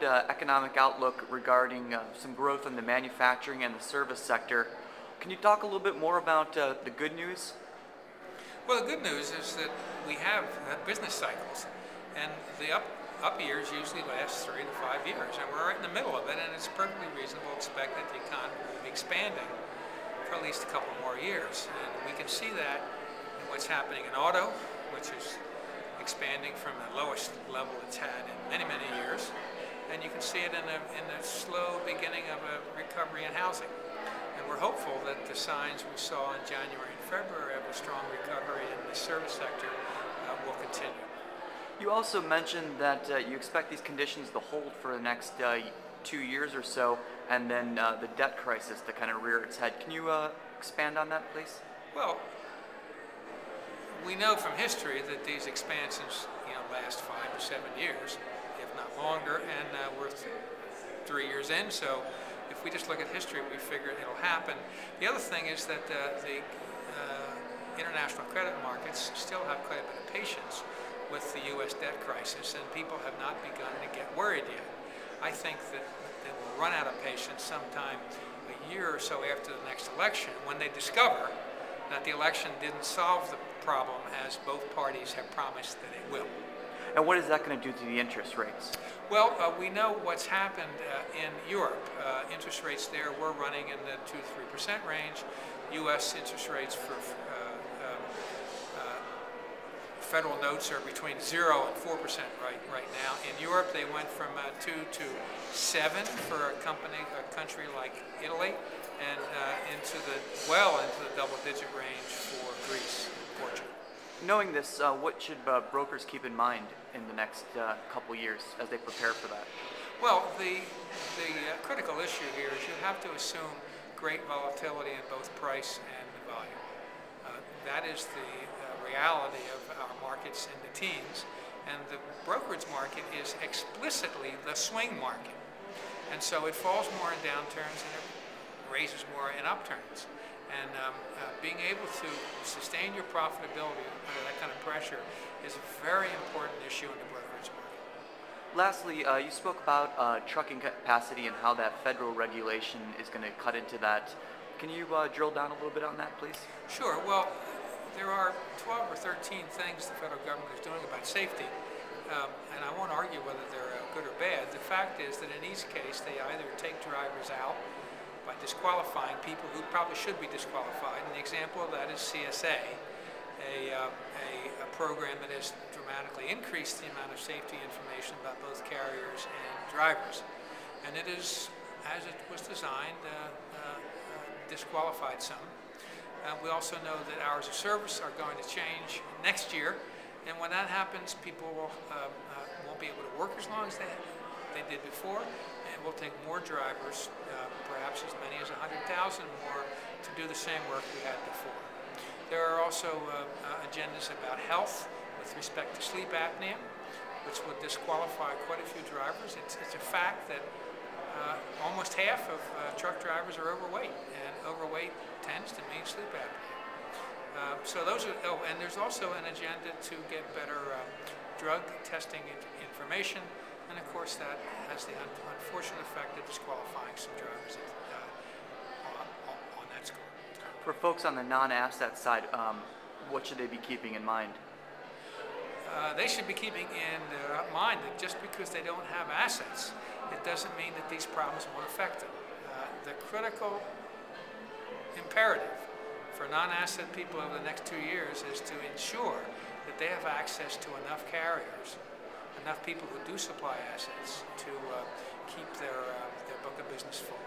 good economic outlook regarding some growth in the manufacturing and the service sector. Can you talk a little bit more about the good news? Well, the good news is that we have business cycles, and the up years usually last 3 to 5 years, and we're right in the middle of it, and it's perfectly reasonable to expect that the economy will be expanding for at least a couple more years. And we can see that in what's happening in auto, which is expanding from the lowest level it's had in many, many years, and you can see it in the slow beginning of a recovery in housing. And we're hopeful that the signs we saw in January and February of a strong recovery in the service sector will continue. You also mentioned that you expect these conditions to hold for the next 2 years or so, and then the debt crisis to kind of rear its head. Can you expand on that, please? Well, we know from history that these expansions, last 5 or 7 years, if not longer, and we're 3 years in. So, if we just look at history, we figure it'll happen. The other thing is that the international credit markets still have quite a bit of patience with the U.S. debt crisis, and people have not begun to get worried yet. I think that they will run out of patience sometime a year or so after the next election, when they discover that the election didn't solve the problem as both parties have promised that it will. And what is that going to do to the interest rates? Well, we know what's happened in Europe. Interest rates there were running in the 2 to 3% range. U.S. interest rates for federal notes are between 0 and 4% right now. In Europe, they went from 2 to 7 for a country like Italy, and into the double-digit range for Greece and Portugal. Knowing this, what should brokers keep in mind in the next couple years as they prepare for that? Well, the critical issue here is you have to assume great volatility in both price and volume. That is the reality of our markets in the teens, and the brokerage market is explicitly the swing market. And so it falls more in downturns and it raises more in upturns. And being able to sustain your profitability under that kind of pressure is a very important issue in the brokerage market. Lastly, you spoke about trucking capacity and how that federal regulation is going to cut into that. Can you drill down a little bit on that, please? Sure. Well, there are 12 or 13 things the federal government is doing about safety, and I won't argue whether they're good or bad. The fact is that in each case, they either take drivers out by disqualifying people who probably should be disqualified, and the example of that is CSA, a program that has dramatically increased the amount of safety information about both carriers and drivers. And it is, as it was designed, disqualified some. We also know that hours of service are going to change next year, and when that happens, people won't be able to work as long as they did before, and we'll take more drivers, perhaps as many as 100,000 more, to do the same work we had before. There are also agendas about health with respect to sleep apnea, which would disqualify quite a few drivers. It's a fact that almost half of truck drivers are overweight, and overweight tends to mean sleep apnea. So those are, and there's also an agenda to get better drug testing information, and of course that has the unfortunate effect of disqualifying some drivers on that score. For folks on the non-asset side, what should they be keeping in mind? They should be keeping in mind that just because they don't have assets, it doesn't mean that these problems won't affect them. The critical imperative for non-asset people over the next 2 years is to ensure that they have access to enough carriers, enough people who do supply assets to keep their book of business full.